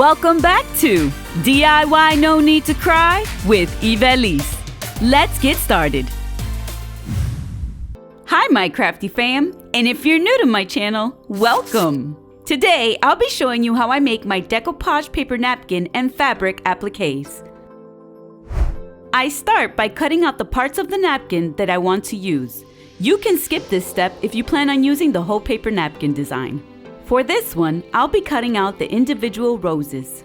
Welcome back to DIY No Need to Cry with Ivelisse. Let's get started. Hi, my crafty fam, and if you're new to my channel, welcome. Today, I'll be showing you how I make my decoupage paper napkin and fabric appliques. I start by cutting out the parts of the napkin that I want to use. You can skip this step if you plan on using the whole paper napkin design. For this one, I'll be cutting out the individual roses.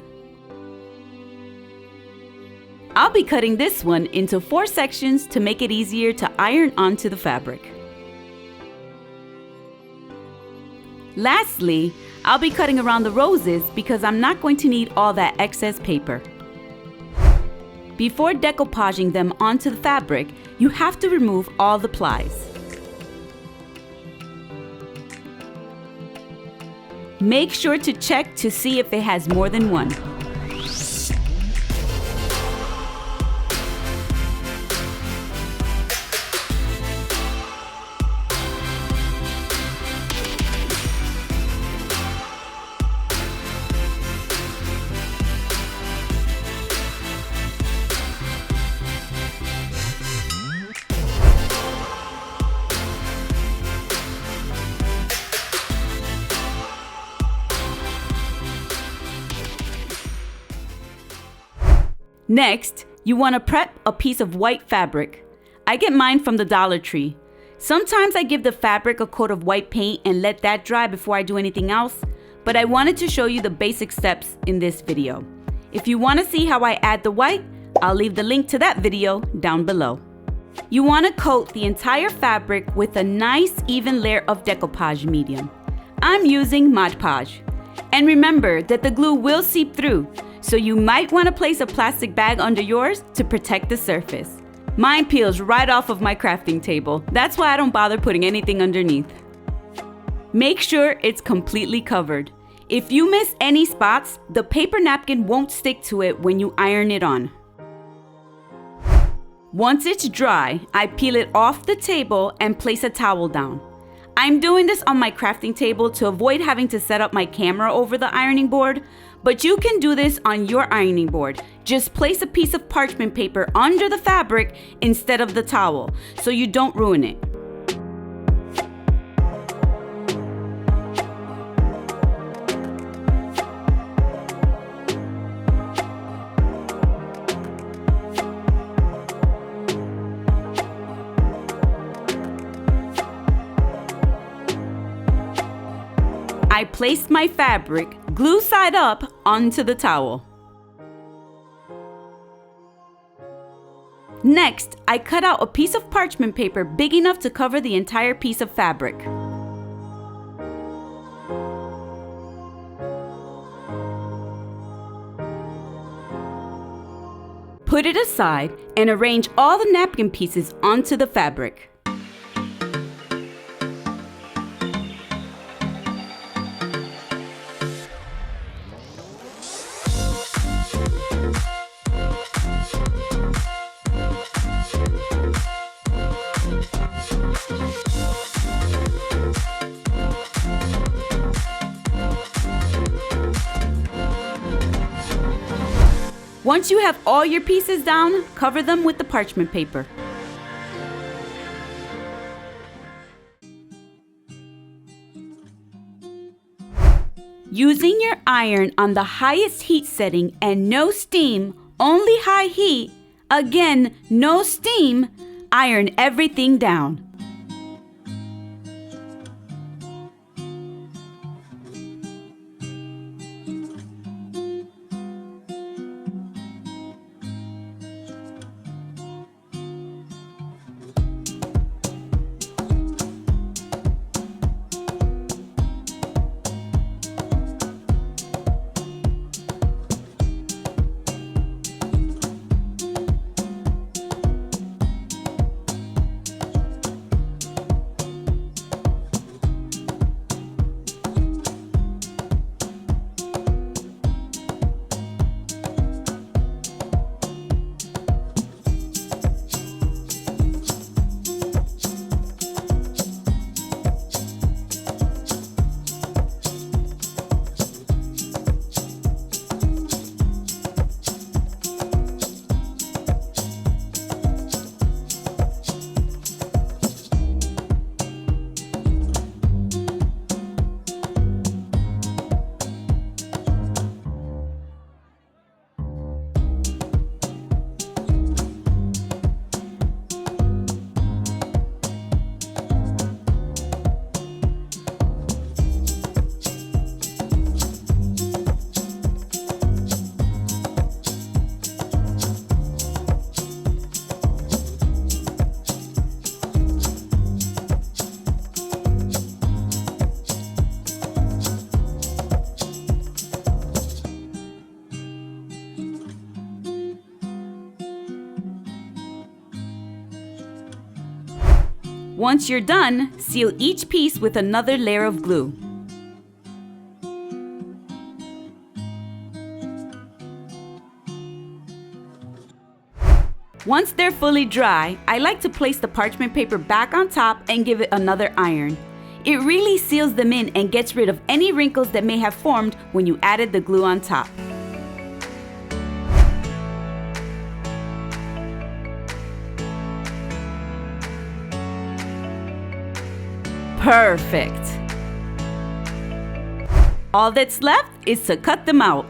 I'll be cutting this one into 4 sections to make it easier to iron onto the fabric. Lastly, I'll be cutting around the roses because I'm not going to need all that excess paper. Before decoupaging them onto the fabric, you have to remove all the plies. Make sure to check to see if it has more than one. Next, you want to prep a piece of white fabric. I get mine from the Dollar Tree. Sometimes I give the fabric a coat of white paint and let that dry before I do anything else, but I wanted to show you the basic steps in this video. If you want to see how I add the white, I'll leave the link to that video down below. You want to coat the entire fabric with a nice even layer of decoupage medium. I'm using Podge. And remember that the glue will seep through, so you might want to place a plastic bag under yours to protect the surface. Mine peels right off of my crafting table. That's why I don't bother putting anything underneath. Make sure it's completely covered. If you miss any spots, the paper napkin won't stick to it when you iron it on. Once it's dry, I peel it off the table and place a towel down. I'm doing this on my crafting table to avoid having to set up my camera over the ironing board, but you can do this on your ironing board. Just place a piece of parchment paper under the fabric instead of the towel, so you don't ruin it. I placed my fabric, glue side up, onto the towel. Next, I cut out a piece of parchment paper big enough to cover the entire piece of fabric. Put it aside and arrange all the napkin pieces onto the fabric. Once you have all your pieces down, cover them with the parchment paper. Using your iron on the highest heat setting and no steam, only high heat, again, no steam, iron everything down. Once you're done, seal each piece with another layer of glue. Once they're fully dry, I like to place the parchment paper back on top and give it another iron. It really seals them in and gets rid of any wrinkles that may have formed when you added the glue on top. Perfect! All that's left is to cut them out.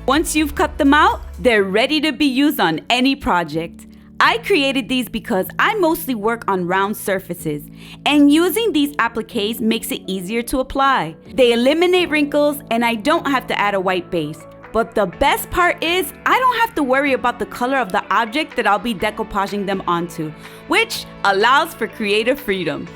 Once you've cut them out, they're ready to be used on any project. I created these because I mostly work on round surfaces, and using these appliques makes it easier to apply. They eliminate wrinkles and I don't have to add a white base. But the best part is I don't have to worry about the color of the object that I'll be decoupaging them onto, which allows for creative freedom.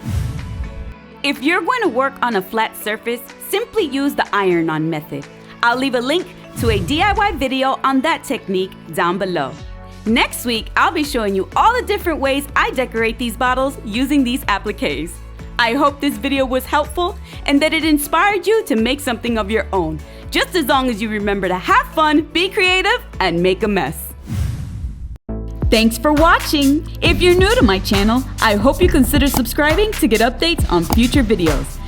If you're going to work on a flat surface, simply use the iron-on method. I'll leave a link to a DIY video on that technique down below. Next week, I'll be showing you all the different ways I decorate these bottles using these appliques. I hope this video was helpful and that it inspired you to make something of your own, just as long as you remember to have fun, be creative, and make a mess. Thanks for watching! If you're new to my channel, I hope you consider subscribing to get updates on future videos.